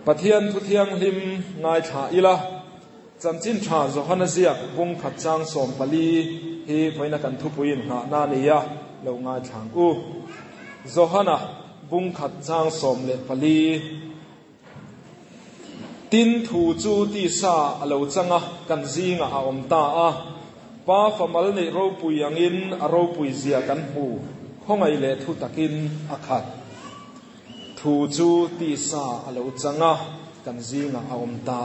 ปะเทียนทุเทียงหิมนายถาอีละจันจินชาโซฮันเซียกบุงขัดจางสมปลีฮีไว้นักันทุปุยนหานานียะเลวงายทางโซฮันะบุงขัดจางสมเลปลีตินถูจูตีซาเลวจังะกันซีงะอาอมตาป้าฟมัลในรูปุยยังอินรูปุยเสียกันหูห้องไอเลทุตะกินอาคัดถูจูตีซาเลวจังะกันซีงะอาอมตา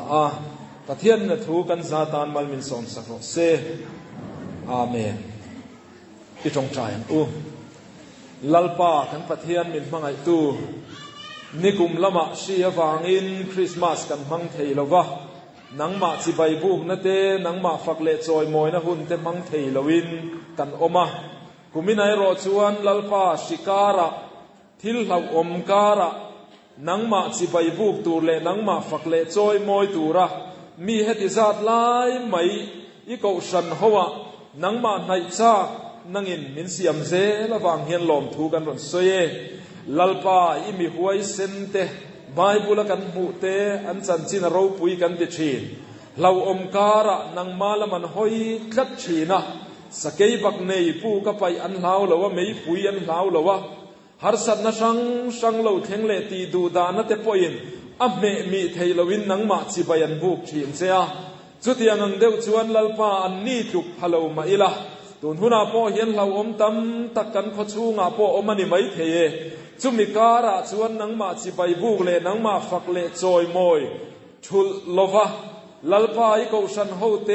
ปะเทียนนะถูกันซาตานมัลมินสอนสักรเซอาเมนที่ตรงใจลัลปากันปะเทียนมินมังไอตูนิกุมละมะชียฟังอินคริสต์มาสกันมังเทลวะนังมาจิใบบุกนะเตนังมาฝักเละจอยมอยนะหุ่นเตมังเทลวินกันอมะกุมินัยรอชวนลัลปาชิการะทิลเหาอมการะนังมาจิใบบุกตูเลนังมาฝักเละจอยมอยตูระมีเหตุจัดลายไม่อีกชันหัวนังมาในจ้านังอินมินเสียมเซละวางเฮียนลมถูกันรอนเซยลัลปาอิมิหวยเซนเตไบบุลกันหูเตอันจันจินเราปุยกันติชีนเราอมการะนังมาละมันหอยคลัดชีนะสเกยบักเนยปูก็ไปอันลาวละว่าไม่ปุยอันลาวละว่าฮาร์สันนะชังเราเทงเลตีดูดานะเตปอยน์อัมเมมีเทลวินนังมาจิบยันบุกชีนเสียจุดยังเดียวชวนลัลปาอันนี้ถูกฮัลโหลมาอีละตุนหุนาพ่อเห็นเราอมตั้มตักกันขชูงาพ่ออมันนี่ไม่เทจุมิการะชวนนังมาจิบบุกเลนังมาฝักเลจอยมอยชุลโลวะลัลปาอีกชันโฮเต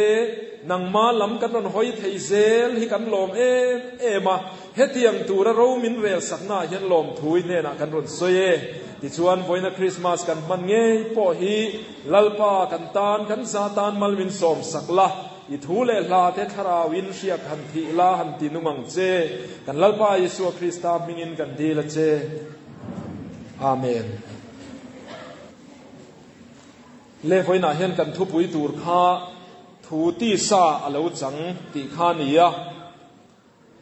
นังมาลำกันนนหอยเทเซลฮิกันลมเอมาเฮตียงตูระเรามินเรลสักหน้าเห็นลมถุยเนี่ยนะกันรุนเซยที่ชวนไว้ในคริสต์มาสกันมันเงยพ่อฮีลัลปากันตานกันซาตานมัลมินสมสักละอิทูเลลาเทธราวินเชียกันทีลาหันตินุมังเจกันลัลปาเยซูคริสต์ตามิงินกันดีละเจอาเมนเล่ไว้น่าเห็นกันทุบวิตูร์ข้าทูตีซาอเลวจังตีข้านีย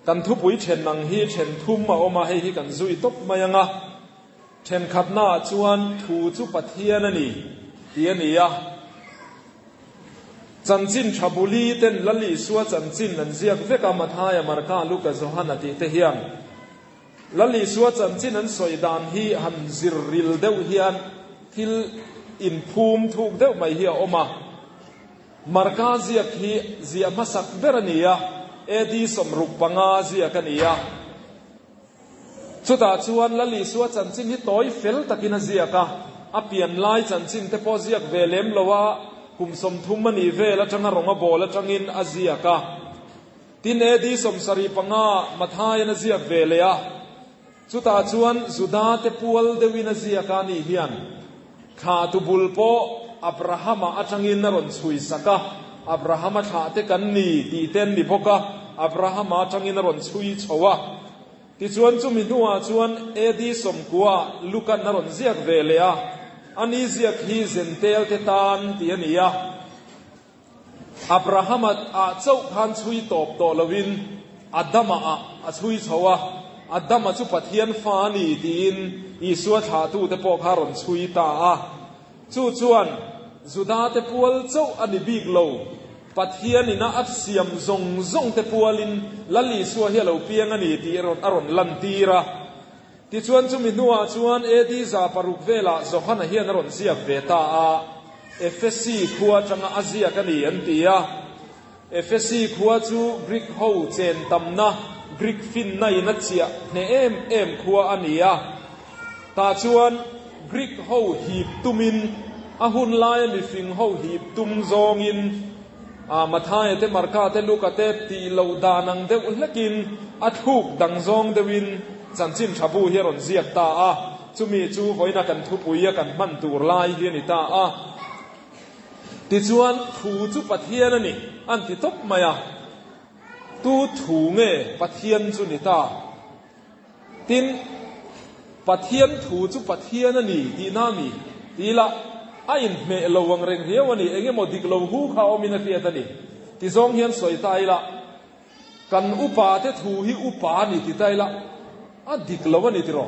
กันทุบวิเชนนังฮีเชนทุ่มมาออกมาให้ฮีกันซุยตบมายังเช่นขัดหน้าชวนถูจุปเทียนนี่เทียนี่จันจินชาบุลีเต้นลลีสัวจันจินนั่นเสียกเวกามาทายมารกาลูกโซฮันติเทียนลลีสัวจันจินนั้นสวยดานฮีหันซิริลเดวเฮียนทิลอินภูมิถูกเดวไม่เฮียออกมามารกาเสียกฮีเสียมาสักเบรนียเอดีสมรุปปังอาเสียกันนียชุดอาชวนละลีสัวจันจินที่ต่อยเฟลตะกินเสียกะอเปลี่ยนลายจันจินเทพอเสียกเวเลมละว่าคุมสมทุมมันอีเวละจังหรงอโบละจังอินอาเซียกะตินเอดีสมสรีปังอามาทายนเสียกเวเลียชุดอาชวนสุดาเตปัวลเดวินเสียกานี่เฮียนขาตุบุลโปอับราฮัมอาจังอินนรอนสุยสักะอับราฮัมขาเตกันนี่ตีเต้นดิพกะอับราฮัมอาจังอินนรอนสุยชัวที่ชวนจุมินัวชวนเอดีสมกัวลูกันนรอนเสียกเวเลียอันนี้เสียกฮีเซนเตลเตตานที่นี่อับราฮัมอาเจ้าขันชุยตบโตลวินอัดดัมอาชุยชัวอัดดัมจุปเทียนฟานีตีนอีสัวชาตูเตปอกฮารอนชุยตาจู่ชวนสุดาเตปัวลเจ้าอันนี้บิกโลปะเทียนินะอัดเสียมซงเตปัวลินลลีสัวเฮลาเปียงอันนี้ตีอรอนลันตีระที่ชวนจุมินัวชวนเอดีซาปารุกเวลาโซฮันเฮียนรอนเสียเวตาเอฟซีขัวจังอาเซียกันนี่อันตีเอฟซีขัวจูกรีกโฮเจนตัมนะกรีกฟินในนัดเสียเนเอ็มขัวอันนี้ตาชวนกรีกโฮหีบตุมินอาหุนลายมีฟิงโฮหีบตุมซองอินมาทายเตมารกาเตลูกเตตีเหลาดานังเดอุลกินอัดหุกดังซองเดวินจันจินชาบูเฮรอนเสียตาจุมีจูไว้นักันทุปุยกันมันตูรลายเฮียนิตาติจวนถูจุปะเทียนนี่อันติตบมายตูถูเงปะเทียนจุนิตาตินปะเทียนถูจุปะเทียนนี่ดีนามีดีละไอ้เมลวังเร่งเฮียวันนี้เองหมดดิกลหูเขามินาเฟียตันนี่ที่ซองเฮียนสวยตายละกันอุปาเตถูฮิอุปานี่ที่ตายละดิกลวันนี้ที่รอ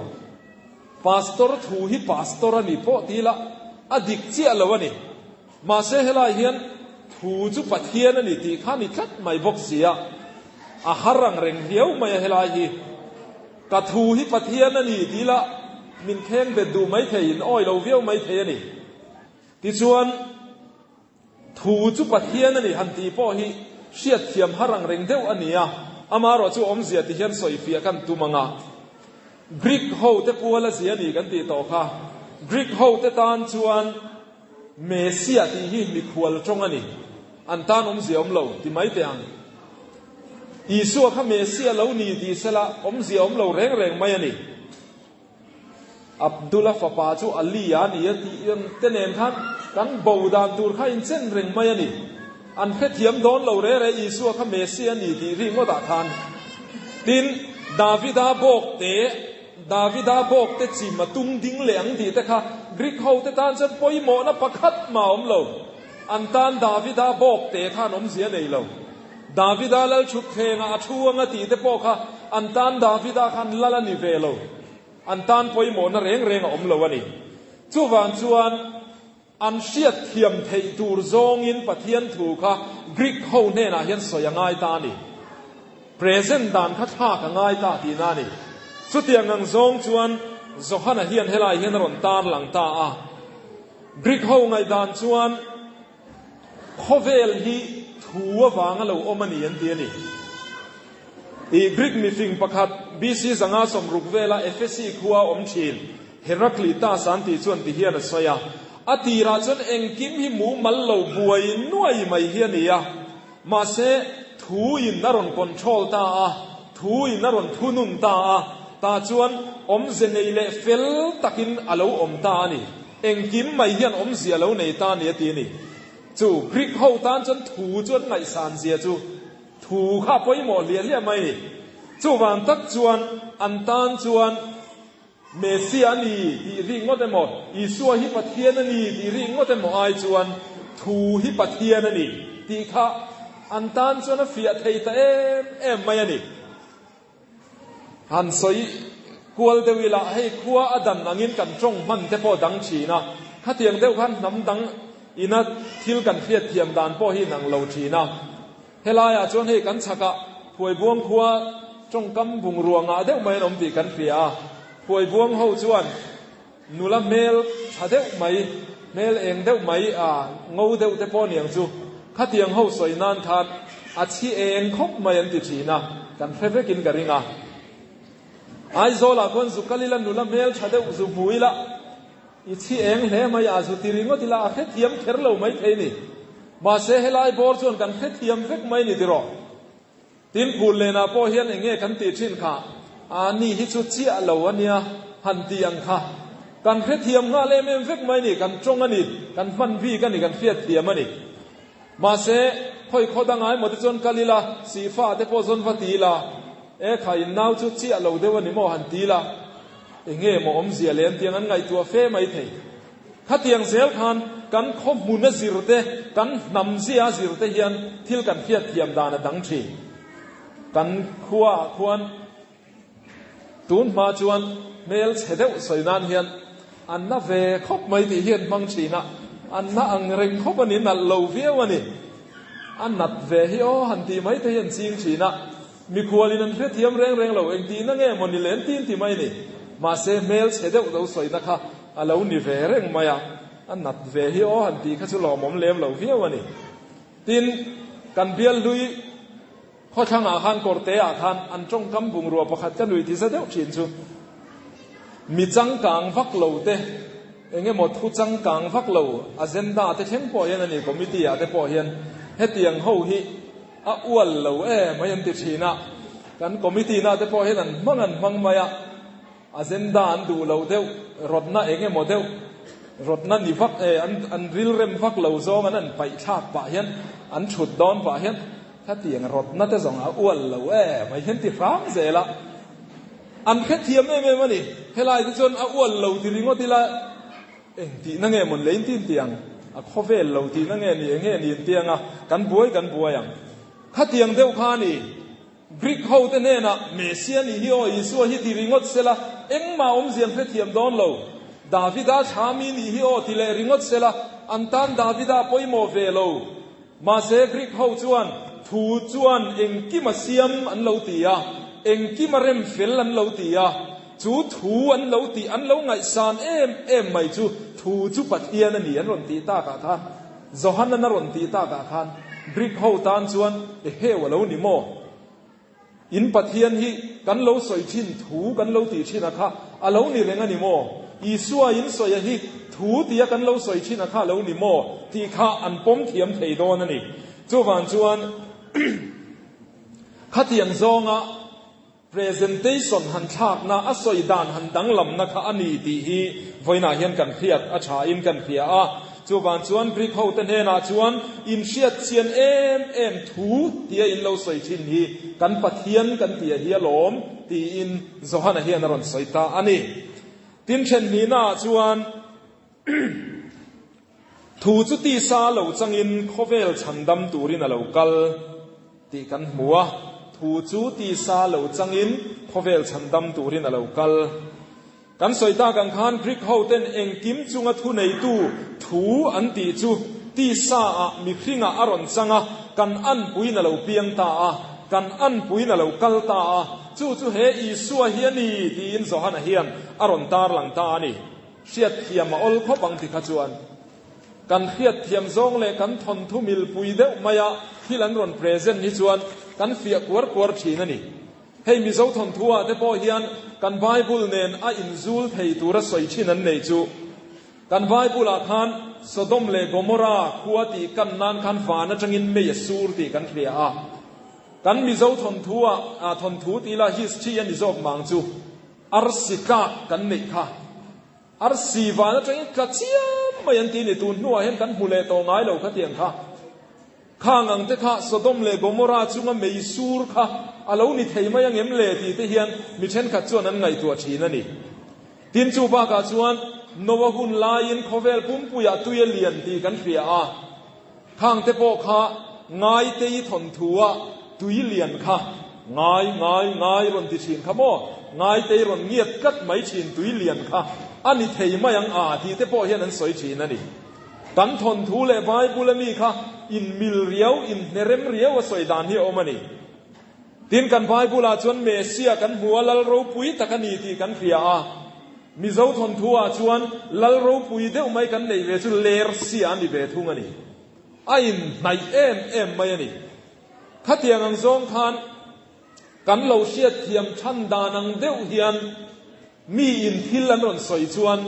พาสตอร์ถูฮิพาสตอร์นี่พอทีละ adik chia lo ani ma se helai hian thu chu pathian ani ti khani tlat mai bok sia a harang reng hiau mai helai hi ka thu hi pathian ani ti la min kheng be du mai thein oi lo viau mai the ani ti chuan thu chu pathian ani han ti po hi siat thiam harang reng deuh ania amaro chu om zia ti hian soi fia kan tumanga Greek ho te puala zia ni kan ti to kha Greek ho te tan chuan Mesia ti hi mi khual tong ani an tan om zia om lo ti mai te ang Isu kha Mesia lo ni ti sala om zia om lo reng reng mai ani Abdullah Fapa chu Ali ya ni ti yang tenen khan kan bodan tur kha in chen reng mai ani an khe thiam don lo re re Isu kha Mesia ni ti ri ngo da than tin Davida bok te chi ma tung ding leng ti te kha Greek ho te tan chen poi mo na pakhat ma om lo an tan Davida bok te khan om zia nei lo Davida lal chuk thenga athuanga ti te po kha an tan Davida khan lala ni ve lo an tan poi mo na reng reng om lo ani chu wan chuan an siat thiam thei tur zong in pathian thu kha Greek ho ne na hian soyangai ta ni present dan kha tha ka ngai ta ti na ni chu tiang ang zong chuan zohana hian helai hian ron tar lang ta a Greek ho ngai dan chuan khovel hi thuwa wanga lo omani an ti ani i Greek mi fing pakhat BC zanga som rukvela FSC khuwa om thil Heraclita santi chuan ti hian a soya atira chuan engkim hi mu mal lo buai nuai mai hian ia ma se thu in naron control ta a thu in naron thunun ta a ta chuan om zenei le fel takin alo om ta ani engkim mai hian om zia lo nei ta ni ti ni chu Greek ho tan chuan thu chuan ngai san zia chu thu kha poi mo lia mai ni chu wan tak chuan an tan chuan Mesia ni ti ri ngot emo Isu hi pathian ani ti ri ngot emo ai chuan thu hi pathian ani ti kha an tan chuan a fia thei ta em mai ani han soi kual dewila hei khuwa adan angin kan tong man te po dang china khatiang deuh khan nam dang ina thil kan fiat thiam dan po hi nang lo china helaya chuan hei kan chaka phoi buang khuwa tong kam bung ruanga deuh mai nom ti kan fia phoi buang ho chuan nula mel thadeuh mai mel eng deuh mai a ngau deuh te po niang chu khatiang ho soi nan khan a chi eng khop mai an ti china kan fevekin karinga ai zola kon zu kalila nula mel thadeuh zu muila i chi eng hle mai a zu tiringo tila a khe thiam kherlo mai theini ma se helai bor chon kan khe thiam vek mai ni tiro tin phul lena po hian enge kan ti thin kha ani hi chu chi a lo ania han ti ang kha kan khe thiam nga le mem vek mai ni kan tong ani kan man vi kan ni kan fiat thiam ani ma se khoi khodangai mo te chon kalila sifa te po zon vati la e khai nau chu chi a lo dewani mo han ti la enge mo om zia len tiang an ngai tua fe mai thei khatiang zel khan kan khom muna zirte kan nam zia zirte hian thil kan fiat thiam dana dang thi kan khuan tun ma chuan mel chhedeu soinan hian anna ve khop mai ti hian mang china anna ang reng khop ani nal lo viawani annat ve hi o han ti mai te hian ching china mi khualin an fe thiam reng reng lo eng ti na nge moni len tin ti mai ni ma se mel chhedeu do soina kha alo ni ve reng maya annat ve hi o han ti kha chu lo mom lem lo viawani tin kan bial lui kho thanga khan korte a khan an tong kam bung ro pakhat ka lui ti sa deuh thin chu mi chang kang vak lo te enge mo thu chang kang vak lo agenda te theng po hian ani committee a te po hian hetiang ho hi a ual lo mai an ti thina kan committee na te po hian an mangan mangmaya agenda an du lo deuh rodna enge mo deuh rodna ni vak an ril rem vak lo zong an pai thak pa hian an thut don pa hianถ้าเตียงรถน่าจะส่งอ้วนแล้วไม่เห็นที่ฟ้ามเสียละอันแค่เทียมไม่มานี่เฮลัยที่จนอ้วนแล้วที่ริงว่าที่ละที่นั่งเงี้ยมันเล่นที่เตียงข้อเวลแล้วที่นั่งเงี้ยนี่เตียงกันบวยอย่างถ้าเตียงเดียวขานี่บริกเขาแต่เนี่ยนะเมเซียนี่ฮิโออิสัวฮิที่ริงว่าเสียละมาเสียงแค่เทียมโดนแล้ว ดาวิดาชามีนี่ฮิโอติเลริงอตเซลาอันตันดาวิดาปอยโมเวโลมาเซกริกเขาจวนทูจวนเองกิมาเซียมอันเลาตียาเองกิมาเร็มเฟลอันเลาตียาจูทูอันเลาตีอันเลาไงสานไม่จูทูจูปัทเฮียนนี่อันรอนตีตากาคันจอฮันนันรอนตีตากาคันบริกเขาตานจวนเฮวเลานิโมอินปัทเฮียนฮีกันเลาสอยชินทูกันเลาตีชินะคะอาเลานี่เรงนิโมอีสัวอินสอยฮีทูตีกันเลาสอยชินะคะเลานิโมที่ข้าอันป้มเทียมเทโดนั่นนี่จวนจวนขัดยังซองะ presentation หันฉากนะอสอยดานหันดังลำนะคะอันนี้ดีฮีไว้นาเฮียนกันเครียดอาชาอินกันเครียดจวนจวนกรีกเขาเต้นเฮนาจวนอินเชียดเชียนทูเตียอินเราใส่ชินฮีกันปัทเทียนกันเตียเฮียหลอมตีอินโซฮันเฮียนรอนใส่ตาอันนี้ตินเช่นนี้นะจวนทูจุตีซาเหล่าจังอินโคเวลชันดำตูรินเหล่ากัลตีกันหัวทูจูตีซาเหล่าจังอินโคเวลชันดำตูรินเหล่ากัลกันสอยตากันขานกรีกเขาเต้นเองกิมจุงะทุในตู้ทูอันตีจูตีซามีคริงอารอนจังกันอันปุยนเหล่าเปียงตากันอันปุยนเหล่ากัลตาจูเฮอีสัวเฮียนีตีอินโซฮันเฮียนอารอนตาหลังตานี่เชียดเทียมอลขบังติขจวนกันเทียดเทียมซองเลยกันทนทุมิลปุยเดอมายาที่หลังรอนเพรเซนต์นิจวนกันเฟียกวร์ชีนั่นนี่ให้มีเจ้าทนทัวแต่พอเฮียนกันไบเบิลเนนอินซูลเทตัวรัสวยชินันในจูกันไบเบิลอาคารสดมเลโกมราขัวตีกันนานคันฝานะจังอินเมียสูรตีกันเคลียกันมีเจ้าทนทัวทนทูตีละฮิสชียันนิจอบมังจูอาร์สิกากันนี่ค่ะอาร์สีวานะจังอินกัดเชียมไม่ยันตีนี่ตูนนัวเห็นกันหูเลโตง่ายเราขัดเตียงค่ะข้างอังเตค่ะสดมเลโกมราจุงเมียสูรค่ะอาลูนี่เทไม่ยังเอ็มเลตีเทียนมิเช่นขัดจวนนั้นไงตัวชีนั่นนี่ตินจูบากาจวนโนวหุนลายินโคเวลปุ่มปุยตุยเลียนตีกันเฟียข้างเตโปค่ะง่ายเตยทนทัวตุยเลียนค่ะง่ายรอนติชินค่ะโมง่ายเตยรอนเงียดกัดไม่ชินตุยเลียนค่ะอันนี้เทไม่ยังที่เตโปเฮียนั้นสวยชีนั่นนี่กันทนทูเลบายบุลมีค่ะอินมิลเรียวอินเนเรมเรียวว่าสวยดานที่โอมานี่ดินกันไพ่บุลาชวนเมเซียกันหัวลัลรูปุยตะกันนีตีกันเฟียมีเจ้าทนทัวชวนลัลรูปุยเดียวไม่กันในเวชุเลร์เซียนี่เวทุงอันนี้อินในไม่อันนี้ขัดยังอังซงคันกันเราเชียดเทียมชันดานังเดียวเฮียนมีอินทิลันรอนสอยชวน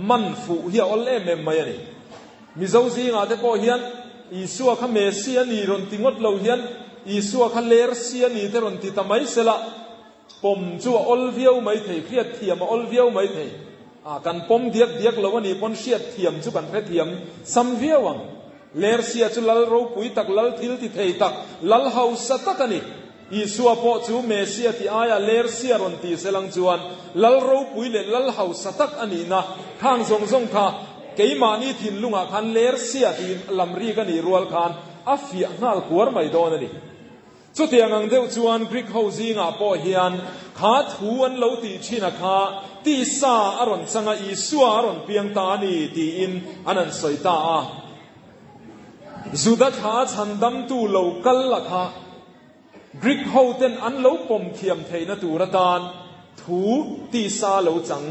มันฟูเฮียอลไม่อันนี้มีเจ้าซีงาเตโปเฮียนอีสัวขเมเซียนี่รอนติงดเราเฮียนอีสัวคันเลร์เซียนี่แต่รอนติตาไม่เสละปมจัวอลเวียวไม่เทเครียดเทียมอลเวียวไม่เทกันปมเดียกเราวันนี้ปนเชียดเทียมจุกันเพเทียมซัมเวียวังเลร์เซียจุลัลรูปุยตักลัลทิลติเทตักลัลเฮาสตักนี่อีสัวปอจูเมเซียที่เลร์เซียรอนติเสลังจวนลัลรูปุยเลลัลเฮาสตักอันนี้นะข้างทรงค่ะเกี่ยมานี่ทินลุงคันเลร์เซียที่ลำรีกันนี่รัวคันอัฟยานัลกัวร์ไม่โดนนี่สุดที่ยังเดียวจวนกรีกเฮาซิงปอเฮียนขาทูอันเลวตีชินักขาตีซาอารอนสังอีสัวอารอนเปียงตานีตีอินอันนั้นสวยตาจุดขาฉันดำตูเลวกัลลักขากรีกเฮาเต้นอันเลวปมเทียมเทนตูระดานทูตีซาเลวจัง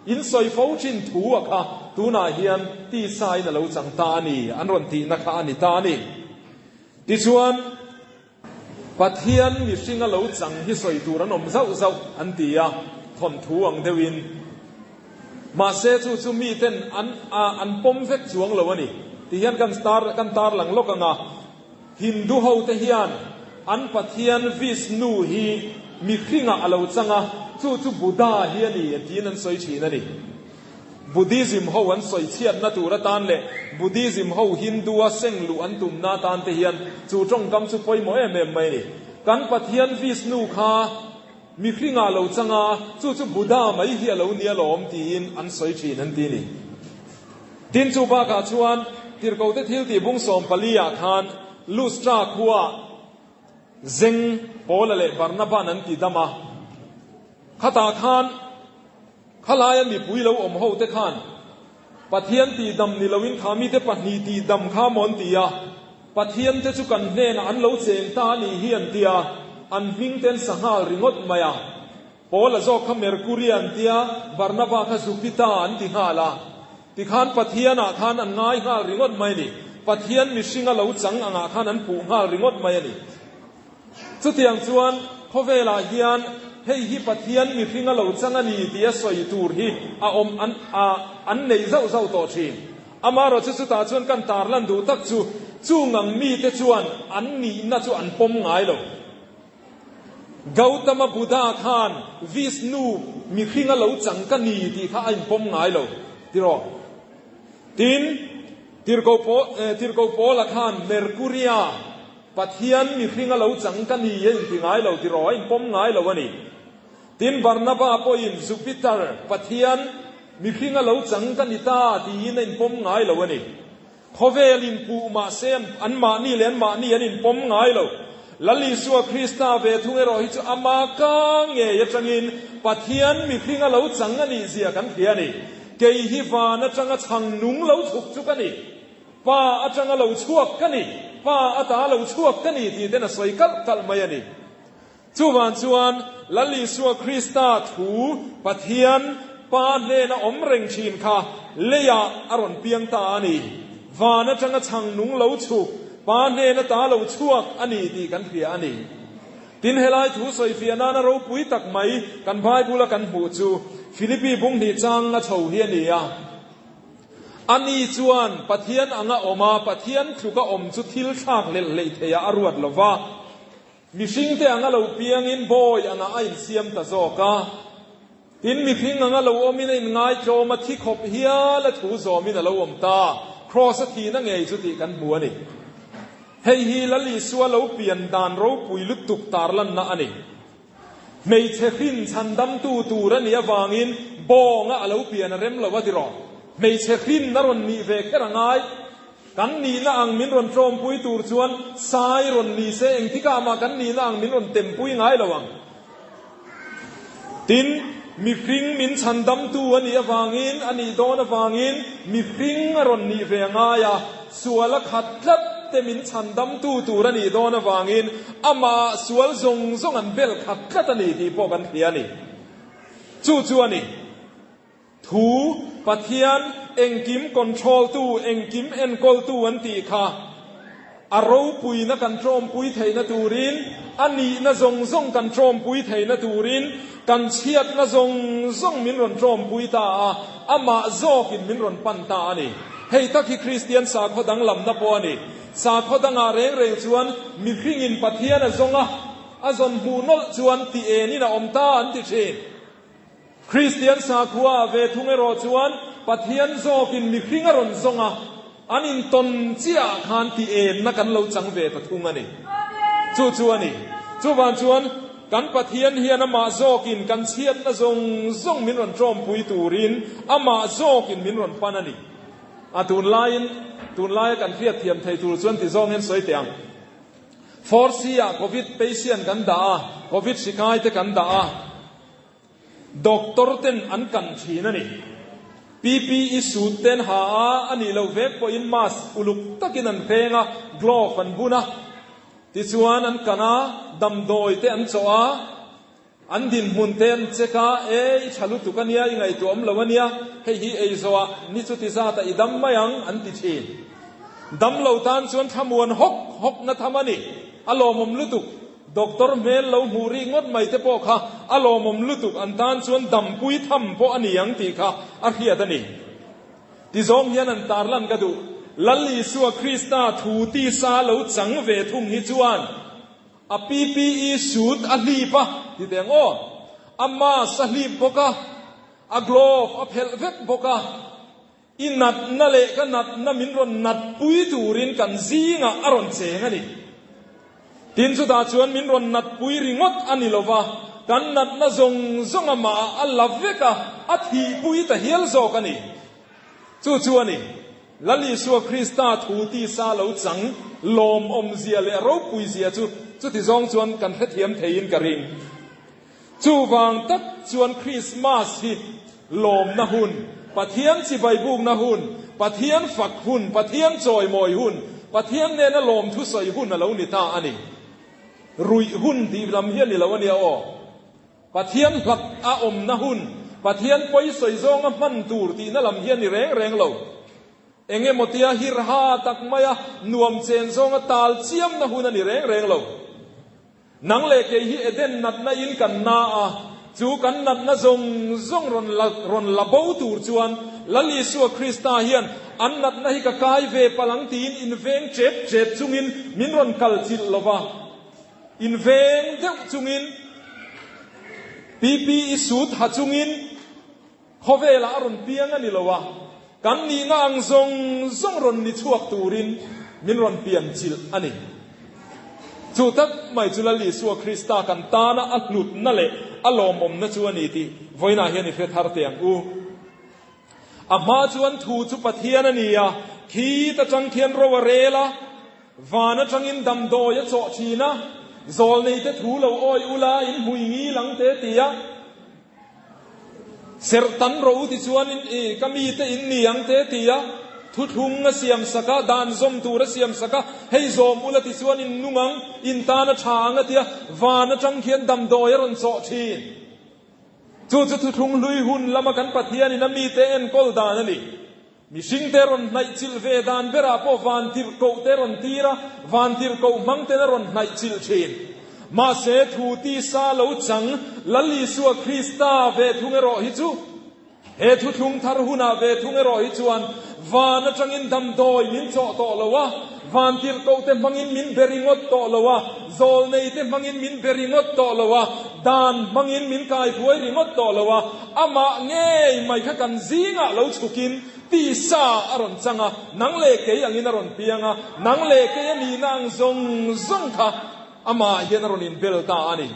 อินสวยฟูชินทูอะค่ะตูนาเฮียนตีซายนเลวจังตานีอันรอนตีนักขานิตานีดิชวนปัทเทียนมีสิ่งเหล่าจังที่สวยตัวนั้นอมเจ้าอันตีทนทวงเดวินมาเซจูมีเต้นอันปมเฟกจวงเหล่านี้ที่เห็นกันตาร์หลังโลกงาฮินดูเฮาเทียนอันปัทเทียนวิสนูฮีมีคริ่งเหล่าจังจูบูดาเฮียนี่ที่นั้นสวยชีนั่นนี่บุดิซึมเขาวันสวยเชียดนัตุระตานเลยบุดิซึมเขาฮินดูเซงลูอันตุมนาตานเทียนจูจงกำสุปอยโมไม่นี่กันปัทเทียนวิสนูขามีคริ่งเหล่าจังจูบูดาไม่เฮียเหล่าเนียหลอมตีนอันสวยชีนั่นตีนี่ดินจูบากาชวนที่เราได้ทิลตีบุงสมปลียาคานลูสตราคัวเซงโปลเลบาร์นาบานันติดามาขตาคานขลายมีปุยเหล่าอมเขาเตคาน ปะเทียนตีดำนี่เราวินขามีแต่ปะนีตีดำข้ามอนตีอะปะเทียนจะจุกันเนนอันเราเจนตานี่เฮียนตีอะอันวิ่งเต้นสังหารริงดมาอะพอละโจขเมรกุริอันตีอะบาร์นาบาขสุกิตาอันติฮาละติขานปะเทียนอะขานอันง่ายหาริงดมานี่ปะเทียนมิชิงเราจังอ่างขานอันปูหาริงดมานี่สุดที่ยังชวนพอเวลาเฮียนให้ฮิปะเทียนมิชิงเราจังอันนี้ที่สวยตูร์ฮีอาอมอันในเจ้าโตชีอามาเราจะสุดตาชวนกันตาลันดูตักจูงังมีแต่ชวนอันนี้น่าจะอันปมง่ายเลยกาวตมบุตรขานวิสนูมีขิงเราจังกันนี่ที่ข้าอันปมง่ายเลยที่รอที่เราโปละขานเมอร์คูเรียปัทยันมีขิงเราจังกันนี่ยังที่ง่ายเลยที่รออันปมง่ายเลยวันนี้ทีนบาร์นาบาปอยน์จูปิเตอร์ปัทยันมีขิงเราจังกันนี่ตาที่นั่นปมง่ายเลยวันนี้พอเวลินปูมาเซมอันมานี่เลนมานี่อันนี้ปมง่ายเลยลัลลิสัวคริสตาเวทุงเอโรฮิจอามากังเงยจังอินปัทยันมีขิงเราจังกันนี่เสียกันเพียนี่เกยฮิวานะจังกะชังนุงเราฉุกจุกันนี่ป้าอาจังเราชั่วกันนี่ป้าอาตาเราชั่วกันนี่ที่เดนสวยกัลมายันนี่จูวันจวนลัลลิสัวคริสตาถูปัทยันป้าเนนอมเริงชินค่ะเลียอรอนเปียงตานี่วานะจังกะชังนุงเราฉุกป้าเนนตาเราชั่วอันนี้ที่กันเพียอันนี้ตินเฮลัยถูสวยเฟียนานะเราปุยตักไหมกันพายบุลกันหูจูฟิลิปปีบุงที่จังกะเฉาเฮียนี่อ่ะอันนี้จวนปะเทียนอ่างออกมาปะเทียนถูกก็อมจุดทิลชากเล่เทียอรวดละว่ามีสิ่งที่อ่างเราเปียงอินโบยอ่างไอเสียมตะโจกะตินมีพิงอ่างเราอมินง่ายโจมาที่ขบเฮียและถูโจมินเราอมตาครอสทีนั่งไงจุดที่กันหัวนี่เฮียฮีละลิสัวเราเปลี่ยนดานเราปุยลุตุกตาลันนะอันนี้ไม่เช็คินฉันดำตูระเนียวางอินบองอ่ะเราเปลี่ยนเร็มเราว่าที่รอไม่เช็คินนรนีเวกระง่ายกันนี่นะอังมินรอนโจมปุยตูชวนสายรอนนีเซงที่กามากันนี่นะอังมินรอนเต็มปุยง่ายระวังตินมีพริ้งมินฉันดำตัวนี่วางอินอันนี้โดนวางอินมีพริ้งรอนนีเวง่ายส่วนละขัดลับแต่มินฉันดำตูระนี่โดนวางอินอามาส่วนทรงอันเบลขัดขัดนี่ที่พวกกันเพียนี่จู่นี่ถูปัทยันเอ็งกิมคอนโทรลตู้เอ็งกิมเอ็นกอลตู้อันตีค่ะอารมณ์ปุยนักกันโจมปุยไทยนัตูรินอันนี้นัทรงกันโจมปุยไทยนัตูรินกันเชียดนัทรงมินรอนโจมปุยตาอามาโจกินมินรอนปันตานี่เฮ้ยทักที่คริสเตียนสาขดังลำนับปอนี่สาขดังเร่งชวนมีพิงินปัทยันทรงอาจนหูนลชวนตีเอนี่นะอมตาอันติเชนคริสเตียนสาขวาเวทุงเอโรชวนปัทยันโจกินมีพิงอรอนทรงอันอินตนเจียขานตีเอนักกันเราจังเวปทุงอันนี้จู่นี่จู่วันชวนกันปัทยันเฮียนมาโจกินกันเชียดนะทรงมินรอนโจมปุยตูรินอามาโจกินมินรอนปานันนี่ตูนไลกันเทียบเทียมไทยตูชวนที่โจเงินสวยเตียงฟอร์ซีอะโควิดเปเชียนกันด่าโควิดสิกายเตกันด่าด็อกเตอร์เต็นอันกันทีนั่นนี่PPE สูตรเต็นหาอันนี้เราเวกพออินมาสอุลุกตะกินันเพงะกลอฟันบุนะที่ชวนอันกันนะดำโดยเตอันโซอาอันดินมุนเตนเจกาฉลุตุกันเนียยังไงตัวเราวันเนียให้ฮีโซอานิสุติซาตาอิดัมมายังอันติชีดำเราตานชวนทำวนหกนัทมานี่อารมณ์ลุตุกด็อกเตอร์เมลเรามูรีงดไม่เตปอค่ะอารมณ์ลุตุกอันตานชวนดำปุยทำพออันนี้ยังตีค่ะอาเฮียตันนี่ที่สองยันอันตาลันกระดูลัลลิสัวคริสตาทูตีซาเราจังเวทุงฮิจวนอPPE สูตรอลีปะที่เดียงโออามาสลีบกะอากลอฟอเพลเวตบกะอินัดนั่นแหละกันนัดนั่นมินรอนนัดปุยตูรินกันซีงะอารอนเซงนี่ทินสุดาชวนมินรอนนัดปุยริงดอันนี้ลวะกันนัดน่ะทรงอามาอัลลาเวกะอัฐิปุยตะเฮียลโซกันนี่จู่นี่ลัลลิสัวคริสตาทูตีซาเราจังลมอมเสียเลยเราปุยเสียจู่ที่สองชวนกันเทียมเทียนกระริงจู่วางตักชวนคริสต์มาสที่ลมนะหุ่น ปะเทียนสิใบบุกนะหุ่นปะเทียนฝักหุ่นปะเทียนจอยมอยหุ่นปะเทียนเนนลมทุสอยหุ่นน่ะแล้วนี่ตาอันนี้รุยหุ่นที่ลำเฮียนนี่แล้วเนี่ยอ๋อปะเทียนหลักอาอมนะหุ่นปะเทียนปอยสอยซองมันตูรตีนั่นลำเฮียนนี่แรงแรงเราเองเอมติยาฮิรฮาตักมายนวมเซนซองตาลเชียมนะหุ่นนี่แรงแรงเรานังเล็กฮีเอเดนนัดนาอินกันนาจูกันนัดนาซงรอนละบูตูร์จวนละลิสัวคริสตาเฮียนอันนัดนาฮิกะกายเวพลังตีนอินเวงเจ็บจุงินมินรอนคัลจิลลวะอินเวงเดวจุงินปีอิสุดหัดจุงินขอเวลาอรอนเปียงนี่ลวะกันนี่งางซงรอนนิชวกตูรินมินรอนเปียงจิลอันนี้จูตักไม่จุลลิสัวคริสตากันตานะอัลลุดนั่นแหละอารมณ์นั่นชวนนี่ที่วันนั้นเห็นในเฟซฮาร์เตียงอามาชวนทูจุปะเทียนนี่ขีตะจังเทียนรวเรล่ะวานะจังอินดำโดยโจชีนะโซลในเตทูเราอ้อยอุลาอินหุยงี้หลังเตตียเสรตันเราที่ชวนก็มีแต่อินนี่ยังเตตียทุทุงเสียมสกัดดานซมตูระเสียมสกัดให้ซอมอุลติสวนอินนุงังอินตานะชางเตียวานะจังเขียนดำโดยรอนโซชีจูทุทุงลุยหุนละมากันปะเทียนินามีเตนกอลดานนี่มีสิงเตรอนในจิลเวดานเบราโปวานติรโกเตรอนตีระวานติรโกมังเตรอนในจิลชีนมาเสทูตีซาลูจังลลิสัวคริสตาเวทุงเอโรฮิจูเฮทุทุงทารุณาเวทุงเอโรฮิจวนวานจังอินดำโดยมินโจโตละวะวานติรโกเตมังอินมินเบริงอตโตละวะโซลเนเตมังอินมินเบริงอตโตละวะดานมังอินมินกายพวยริงอตโตละวะอามาเงยไม่ขกันซีงะเราฉุกินตีซาอรอนจังะนังเลเกยอย่างอินอรอนเปียงะนังเลเกยนีนางซงค่ะอามาเฮียนอรอนอินเบลตาอันนี้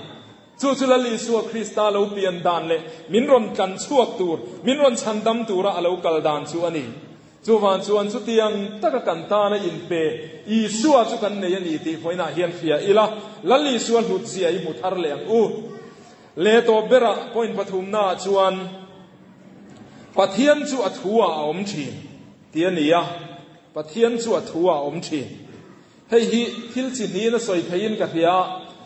จุลลิสัวคริสตาเราเปลี่ยนดานเลยมินรอนกันชวกตูรมินรอนชันดำตูระเรากัลดานชัวนี่จูวันชวนสุเตียงตะกันตาในอินเปอีสัวจุกันในยันอีตีพอยนาเฮียนเฟียอีละลัลลิสัวหลุดเสียอีมุทาร์เลงเลโตเบระพอยนปฐุมนาชวนปะเทียนจูอัทัวอมชีเตียนี่ปะเทียนจูอัทัวอมชีให้ฮิทิลจินีนะสวยเทียนกับเฮีย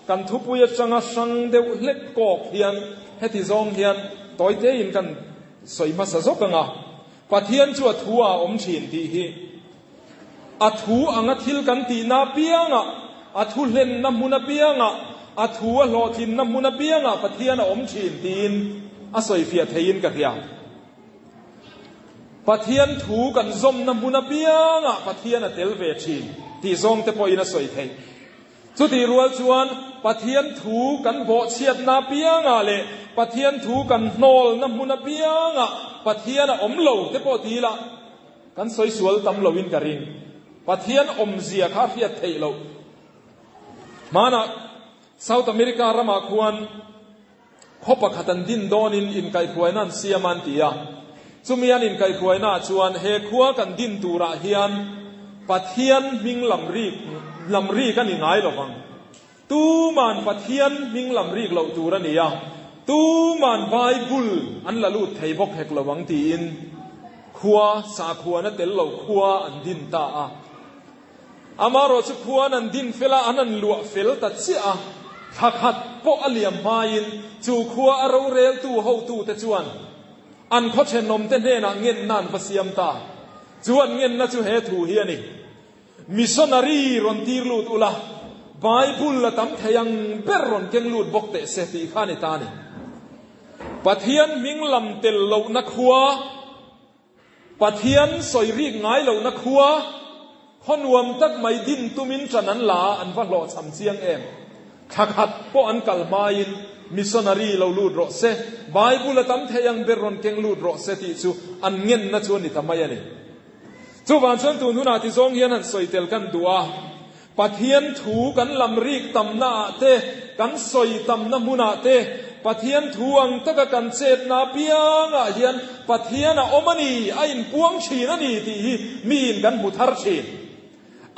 กันทุบวิจังสังเดวเล็กกอกเฮียนให้ที่ซองเฮียนต่อยเตยินกันสวยมาสะสกังปะเทียนจูอัทัวอมชีที่ฮิอัทัวอังทิลกันตีนาเปียงอัทัวเล่นน้ำมุนเปียงอัทัวโลทินน้ำมุนเปียงปะเทียนอมชีตีนอสวยเฟียเทียนกับเฮียปะเทียนถูกันซมน้ำมุนเปียงปะเทียนเตลเวชีที่ซองเตปอยน่ะสวยเทยสุดที่รัวชวนปะเทียนถูกันโบเชียดนาเปียงเลยปะเทียนถูกันโนลน้ำมุนเปียงปะเทียนอมโลเตปอตีละกันสวยสวยตำโลวินกระริงปะเทียนอมเสียคาเฟียเทยโลมานะเซาท์อเมริการามาควรพบปะขัดันดินโดนินอินไกพวยนั่นเสียมันตีจุมีอันอินไกพวยน่าชวนเฮขัวกันดินตูระเฮียนปะเทียนมิงลำรีกันยังไงหรอฟังตูมันปะเทียนมิงลำรีกเราตูระนี่ตูมันไบเบิลอันละลูดไทยบกเฮกละวังตีนขัวสาขัวนั่นเตลเราขัวอันดินตาอามาโรจุขัวนันดินเฟลาอันนั้นลัวเฟลตัดเสียขัดปอเลียมมาอินจูขัวอารเรลตูเฮาตูตะจวนอันเขาเชนนมเต้นเน่นะเงินนั่นภาษียมตาจวนเงินน่ะจูเฮถูเฮียนี่มิชชันนารีรอนตีรูดอุลาไบเบิลละตั้มเทียงเบรรอนเก่งลูดบกเตะเสตีข้านิตานี่ปะเทียนมิงลำเตลเหล่านักขัวปะเทียนสอยรีกง่ายเหล่านักขัวคนวมตักไม่ดินตุมินจันนันลาอันว่าหล่อสำเสียงเอ็มขัดป้ออันกัลมาอินมิชชันนารีเราลูดรอเซไบเบิลละตั้มเทียงเบรอนเก่งลูดรอเซติจูอันเงินน่ะชวนนี่ทำไมนี่จูบานชวนตูนุนาที่ซองเฮียนันสอยเตลกันดัวปะเทียนถูกันลำรีกตำนาเตกันสอยตำน้ำมุนาเตปะเทียนทวงตะกันเศษนาเปียงเฮียนปะเทียนอมนีไอ้ปวงชีนันนี่ที่มีกันบุทารชี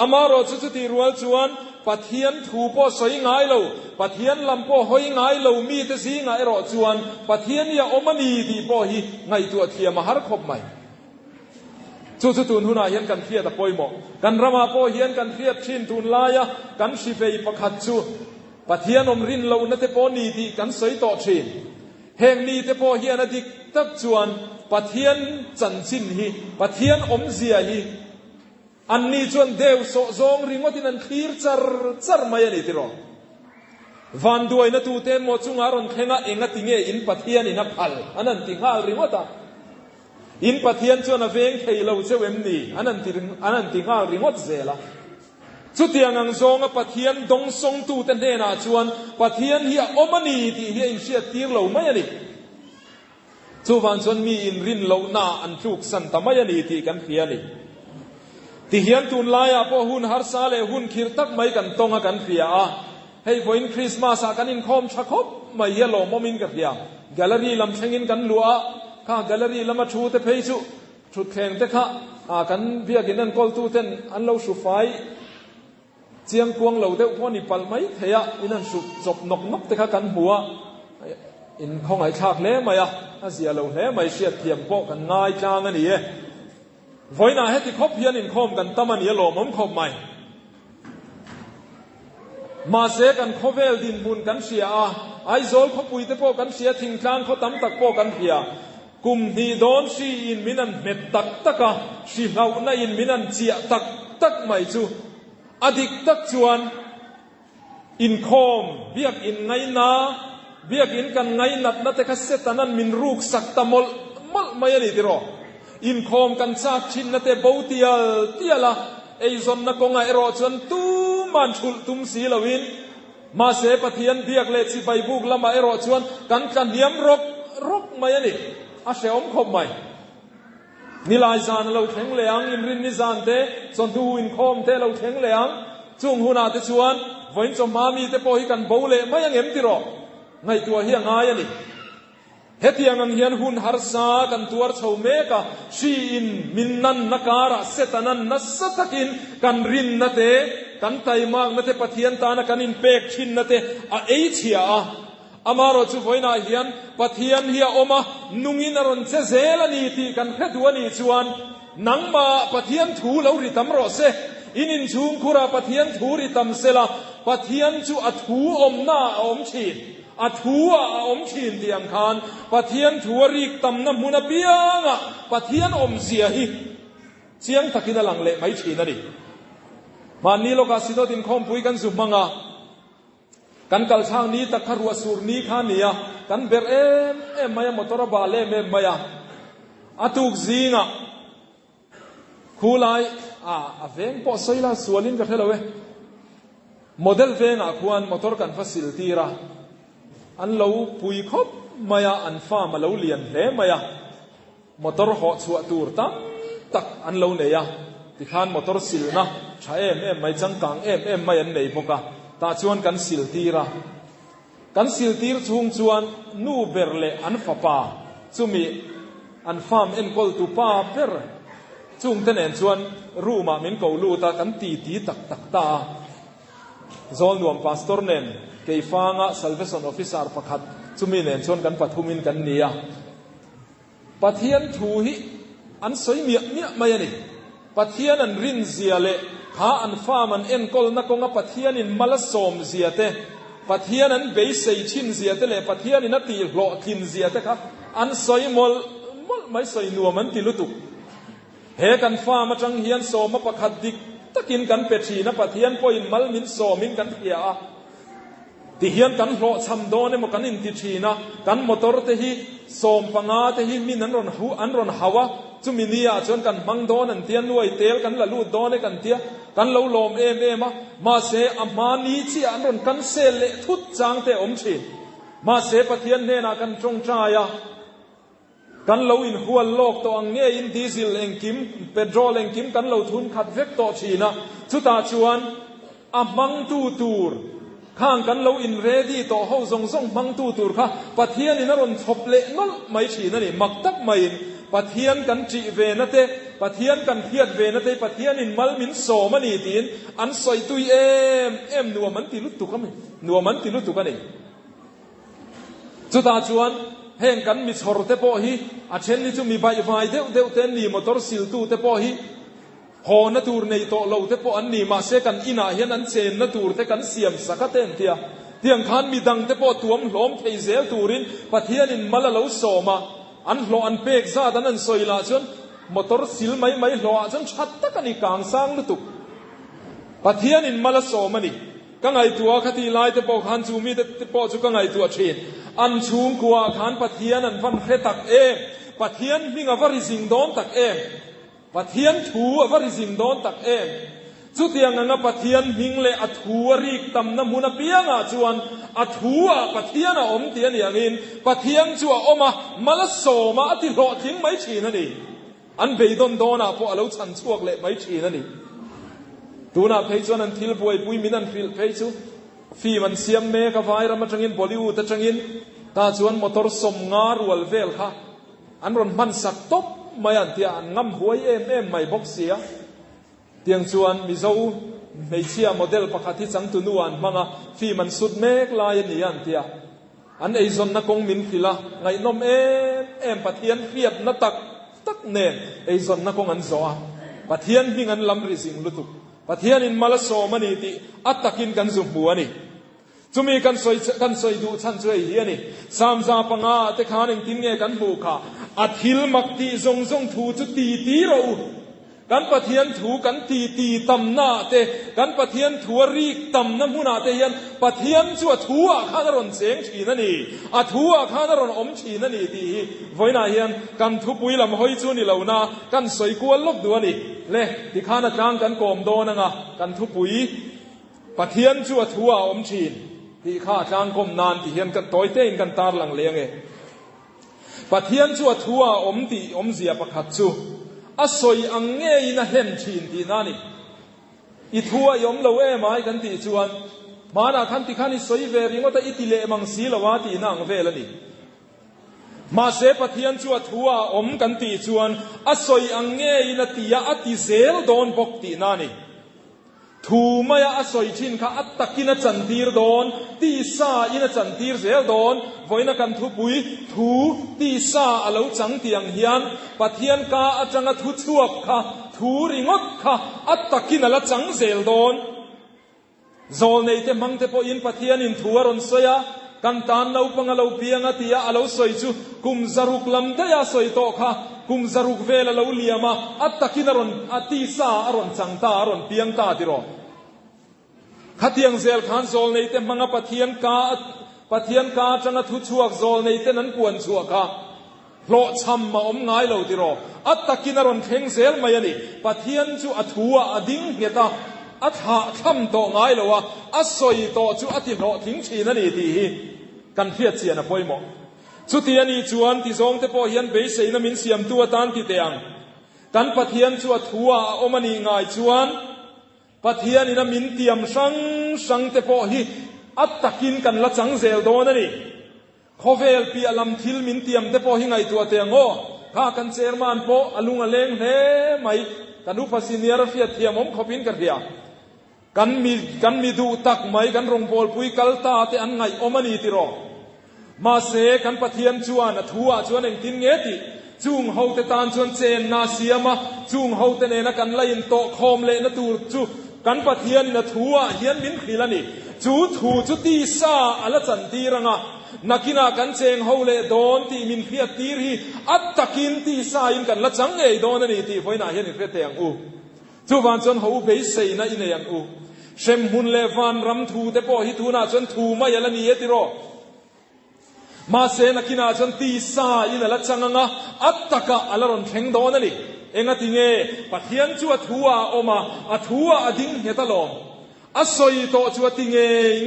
อามาโรจุติรัวจวน ปะเทียนถูปอสวยง่ายเราปะเทียนลำปอหอยง่ายเรามีแต่สีง่ายรอจวนปะเทียนเนี่ยอมนีดีปอฮีไงตัวเทียมหาคบใหม่จู่ตูนหุนาเฮียนกันเครียดตะปอยหมอกันรามาปอเฮียนกันเครียดชินตูนลายะกันชีเฟยประคัดจู่ปะเทียนอมรินเรานั่นเตปอนีดีกันสวยต่อชินแห่งนี้เตปอเฮียนอดีตักจวนปะเทียนจันชินฮีปะเทียนอมเสียฮีอันนี้จวนเดวโซซงริงว่าที่นั่นคีร์จาร์ไม่ยันติรอวันด้วยนัตูเตมโมจุงอารอนเข่งเองติงเออินปะเทียนอินับอัลอันนั้นติงาริงว่าตาอินปะเทียนจวนเวงเขยเราเซเวมนีอันนั้นติงาริงว่าเซละสุดที่ยังซงปะเทียนดงซงตูเตนเดนาจวนปะเทียนเฮียอมนีที่เฮียอินเชียตีเราไม่ยันจู่วันจวนมีอินรินเราหน้าอันทุกสันตไม่ยันที่กันเพียนี่ที่เฮียนตูนลายพอหุ่นฮาร์ซาเลหุ่นคิร์ตักไม่กันตรงกันเพียให้พออินคริสต์มาสกันอินคอมชักคบไม่เยลโลมมินกับเพียแกลเลอรี่ลำเชงอินกันลัวข้าแกลเลอรี่ลำมาชูเตเพย์ชุชุดแข่งเตข้ากันเพียกินนั่นกอลตูเตนอันเราสุไฟเจียงกวงเราเดวพอนี่ปัลไม่เทียอินันสุจบนกเตข้ากันหัวอินของไอชากเล่ไม่อาเสียเราเล่ไม่เสียเทียมพอกันง่ายจังอันนี้ไว้น่าให้ที่คบเพียนอินคอมกันตั้มนี้หล่อมั่มคบใหม่มาเสกันคบเวลดินบุญกันเสียไอโซลเขาปุยเตโปกันเสียทิ้งกลางเขาตั้มตักโปกันเพียกุมฮีโดนชีอินมินันเม็ดตักตักชีเหาในอินมินันเจียตักไม่จูอดิกตักจวนอินคอมเบียกอินไงนาเบียกอินกันไงนัดนัดแต่ข้าเสตันันมินรูกสักตะมลไม่ยันติรออินคอมกันซากชินนัดแต่บูติยลละไอซอนนักงไอรอจวนตูมันชุลตุมสีลวินมาเสปะเทียนเบียกเลสิไฟบุกละมาไอรอจวนกันเนียมรกไม่ยันอาเสอมคบไม่นิลายจานเราแข็งแรงอินรินนิจานเตจนดูอินคอมเตเราแข็งแรงจุงหุนาเตชวนวันจอมามีเตโปฮิกันบูเลไม่ยังเอ็มติรอไงตัวเฮียงายนี่เฮติยังเฮียนหุนฮาร์ซากันตัวชาวเมกะชีอินมินนันนักการะเซตันันนัสตักินกันรินนัเตกันไตมากนัเตปะเทียนตานักันอินเปกชินนัเตเอเชียอามารอจูไฟนาเฮียนปะเทียนเฮียอมานุงินอรอนเซเซลนีตีกันแค่ตัวนี้ชวนนังมาปะเทียนถูเราริตัมรอเซอินชุงคุระปะเทียนถูริตัมเซลาปะเทียนจูอัถูอมหน้าอมชีนอัถูอมชีนเตียมคานปะเทียนถูริกตัมน้ำมุนเปียงปะเทียนอมเสียฮีเสียงตะกินหลังเละไม่ชีนนี่มันนี้โลกาสิโตตินคอมปุยกันสุมังกันกัลช่างนี้ตะครัวสูรนี้ข้านี้กันเบรเอ็มไม่มอตระบาเล่เมไม่อตุกซีงคูไลเวงพอสวยละส่วนนี้ก็เท่าไหร่โมเดลเวงควรมอตระกันฟัสซิลตีระอันเราปุยคบไม่อันฟ้ามาเราเลียนเล่ไม่มอตระหอชัวตูร์ตั้มตักอันเราเนี่ยที่ข้านมอตระสิลนะใช้เอ็มไม่จังกังเอ็มไม่อันไหนพวกตาชวนกันสิลตีระกันสิลตีร์ชุงชวนนูเบรเลอันฟ้าป่าจุมีอันฟาร์มเอ็นกอลตูป่าเบรจุงเตนเอ็นชวนรู้มาเหมือนกูรู้ตากันตีตักตาโซนรวมพาสตอร์เนนเกี่ยฟังซัลเวชันออฟฟิศาร์ประคัดจุมีเนนชวนกันปัทุมินกันเนียปะเทียนทูฮิอันสวยเมียไม่ยันนี่ปะเทียนอันรินเสียเลข้าอันฟ้ามันเอ็นกอลนักกงปะเทียนินมาลสมเสียเตปะเทียนั้นเบยเซชินเสียเตเลยปะเทียนินตีหล่อทินเสียเตครับอันสวยมลไม่สวยนัวมันติลุตุเฮกันฟ้ามาจังเฮียนโซมาประคัดดิกตะกินกันเป็ดชีนะปะเทียนพออินมัลมินโซมินกันเพียที่เฮียนกันหล่อชำโดนมกันอินติชีนะกันมอเตอร์เตหิโซมปังอาเตหิมินันรอนหูอันรอนฮาวะจุมินีอาจนกันมังโดนันเตียนด้วยเตลกันละลูดโดนกันเตียกันเราลมเอมาเสอามานีชีอันรอนกันเซเลทุดจางเตอมชีมาเสปะเทียนเนนากันจงใจกันเราอินหัวโลกตัวอังเงอินดีซิลเองกิมเปโตรเองกิมกันเราทุนขัดเวกตัวชีนะชุดตาชวนอามังตูร์ข้างกันเราอินเรดี้ต่อเขาส่งมังตูร์ค่ะปะเทียนนี่นรนทบเละนลไม่ชีนั่นนี่มักตับไม่ ปะเทียนกันจีเวนะเตปะเทียนกันเพียดเวนะเตปะเทียนอินมัลมินโสมันนี่ตีนอันสอยตุยเอ็มนัวมันติลุตุกันนัวมันติลุตุกันเองจุดอาจวนแห่งกันมิชอร์เตปอฮีอาเช่นนี้จะมีใบไม้เดวเตนนี่มอเตอร์ซิลตูเตปอฮีพอนัตูร์ในโตเราเตปออันนี้มาเสกันอินาเห็นอันเชนนัตูร์เตกันเสียมสักเตนเทียเที่ยงคันมีดังเตปอตัวมล้อมเทเซลตูรินปะเทียนินมาละเราโสมาอันหลออันเปกซาดันอันสอยลาจนมอเตอร์ซิลไม่หลอจนชัดตะกันอีกางสร้างลุตุปะเทียนินมาละโสมานี่กังไอตัวคดีลายเตปอขันจูมีเตปอจูกังไอตัวเชนอันชูงกัวขันปะเทียนอันวันเคตักปะเทียนมิงอวาริสิงดอนตักปะเทียนถูอวาริสิงดอนตักจุดยังงั้นปะเทียนมิงเลอถูริกตำน้ำมุนเปียงจวนอถูปะเทียนอมเตียนอย่างนี้ปะเทียนจัวอมามาละโสมาอติโรทิ้งไม่ชีนั่นนี่อันเบยดอนโดนะพอเราฉันช่วงเละไม่ชีนั่นนี่ตัวน่ะเพย์จวนอันทิลป่วยปุยมินันเพย์จูฟีมันเสียมเมฆไฟเรามาจังอินบอลิวูดจังอินตาจวนมอเตอร์สมงารัวเวลค่ะอันรอนมันสักตบไม่อันที่อันงำหวยไม่บกเสียเตียงชวนมิโซไม่เชียโมเดลประคติจังตุนวันมังอ่ะฟีมันสุดเมกลายนี่อันที่อันไอซอนนักกงมินฟิละไงนมปะเทียนเรียบนัตักเนไอซอนนักกงอันโซะปะเทียนมิงันลำริสิงลุตุปะเทียนินมาละโซมันนี่ติอัตตะกินกันซุมบัวนี่จุมีกันสอยดูชันช่วยเฮียนี่สามซาปังอาเตขานิงทิ้งเงกันบุค่ะอัดหิลมักตีทรงถูจุตีเรากันปะเทียนถูกันตีตำหน้าเตกันปะเทียนถูรีกตำน้ำหูนาเตยันปะเทียนจัวถูข้านรอนเสียงฉีนั่นนี่ถูข้านรอนอมฉีนั่นนี่ตีไว้นาเฮียนกันทุบุยลำหอยจูนี่เหล่านากันสอยกวนลบดัวนี่เล่ที่ข้านาจางกันโกมโดนังอ่ะกันทุบุยปะเทียนจัวถูอมฉีนที่ข้าจางกมนานที่เฮียนกันต่อยเต้นกันตาหลังเลี้ยงปะเทียนจัวถูอมเสียประคัดจูอสอยอังเงยนะเห็นชีนตีนั่นนี่อีทัวยอมเราไม้กันตีจวนมาหน้าขันติขันสอยเวริงว่าแต่อิติเลมังสีละวาตีนางเวลนี่มาเสปะเทียนจวดทัวอมกันตีจวนอสอยอังเงยนะตียาอติเซลโดนบกตีนั่นนี่ทูมายาสอยชินข้าอัตตะกินจันทีร์โดนตีซาอินจันทีร์เซลโดนไว้นักันทุบุยทูตีซาอลาวจังเตียงเฮียนปะเทียนกาอจังทุชวบค่ะทูริงดค่ะอัตตะกินอลจังเซลโดนโซนในเตมังเตปอินปะเทียนอินทัวรอนสยากันตานเราปังเราเปียงตียาอลาวสอยจูกุมจารุกลำเดียสอยโตค่ะกุมจารุกเวลเราเลียมาอัตตะกินอรอนอติซาอรอนจังตาอรอนเปียงตาติรอขัดยังเซลขันโซลในเต็มมังปะเทียนกาจังทุชวกโซลในเต็นั้นกวนชัวค่ะโผล่ช้ำมาอมง่ายเราติรออัตตะกินอรอนเข่งเซลมายันนี่ปะเทียนจูอัทัวอดิ้งเฮตาอัฐะช้ำโตง่ายเราวะอัสอยโตจูอัติโรทิ้งชีนั่นนี่ทีกันเพียรเสียนะพ่อยหมอสุดที่อันนี้จวนที่ทรงเตปอเฮียนเบสเซนมินเสียมตัวตานที่เตียงกันปะเทียนจูอัทัวอมันนี่ง่ายจวนปะเทียนี่นะมินเตียมสังเตปอฮีอัตตะกินกันละจังเซลโดนั่นนี่ขอเวลปีอลัมทิลมินเตียมเตปอฮีไงตัวเตียงโอข้ากันเซอร์มานโปอลุงอเลงเฮไม่กันอุปสิเนียร์เฟียเทียมอมขบินกันเรียกันมีดูตักไม่กันรงโพลปุยกัลตาเตอันไงอมันนี่ติรอมาเสกันปะเทียนจวนทัวจวนเองทิ้งเงติจุงเฮาเตตานจวนเจนนาเสียมาจุงเฮาเตเนนักันไล่ยินโตคอมเลนตูจูกันปะเทียนนะทัวเฮียนมินขีละนี่จูถูจุตีซาอลจันตีรังะนักินากันเจงเฮาเลโดนตีมินเพียตีรีอัตตะกินตีซาอินกันละจังเอโดนนี่ตีไฟนาเฮียนเฟเตียงอูจูวันจนเฮาเบสเซนะอินยังอูเชมหุนเลวันรำทูเตปอฮิทูนาจนทูมายันนี่เอติโรมาเสนักินาจนตีซาอินละจังงะอัตตะกะอลรอนเข่งโดนนี่เองติเงปะเทียนจัวทัวออกมาทัวอดิ้งเฮตลอมอสอยโตจัวติเง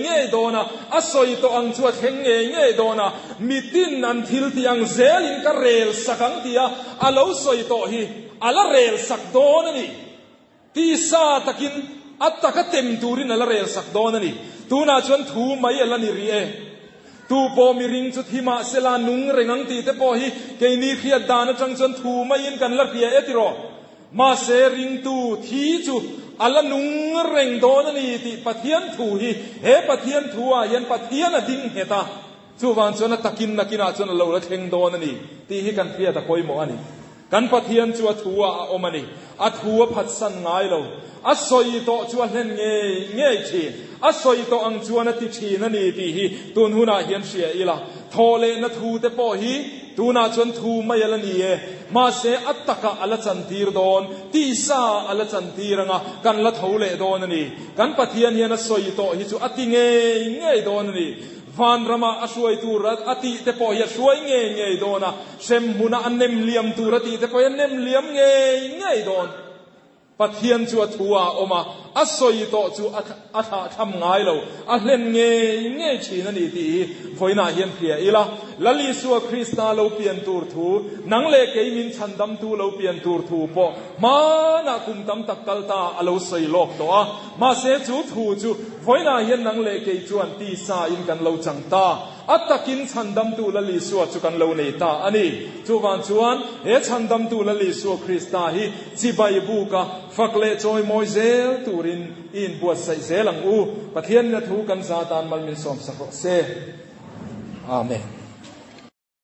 เงโดนะอสอยโตอังจัวเข่งเงโดนะมิตินนันทิลที่อังเซลินกะเรลสักังที่อลาวสอยโตฮีอลาเรลสักโดนนี่ตีซาตะกินอัตตะกะเต็มตูรินอลาเรลสักโดนนี่ตูน่าจวนทูไม่อลานิรีเอตู tu po mi ring chu thima sela nung rengang ti te po hi ke ni khia dan atang chon thu mai in kan la pia etiro ma se ring tu thi chu ala nung reng don ni ti pathian thu hi he pathian thu a yan pathian a ding heta chu wan chona takin nakina chona lo la theng don ni ti hi kan phia ta koi mo ani kan pathian chu a thu a omani a thu a phat san ngai lo a soi to chu a hlen nge chi a soi to ang chuan a ti thi na ni ti hi tun huna hian sia ila thole na thu te po hi tu na chuan thu mai ala ni e ma se attaka ala chantir don ti sa ala chantiranga kan la thole don ani kan pathian hian a soi to hi chu ati nge don ani van rama asoi tu rat ati te po hi suai nge dona sem huna anem liam tu rati te po anem liam nge don pathian chu athua oma asoi to chu atha tham ngai lo a hlen nge chin ani ti voina hian phia ila lali suwa krista lo pian tur thu nang le ke min chandam tu lo pian tur thu po ma na kum tam takkal ta alo sei lok to a ma se chu thu chu voina hian nang le ke chuan ti sa in kan lo chang ta atakin chandam tu lali suwa chu kan lo nei ta ani chu wan chuan he chandam tu lali suwa krista hi chi bai bu ka fakle choi moi zel turin in buat sai zelang u pathian na thu kan satan mal min som sakro se amen.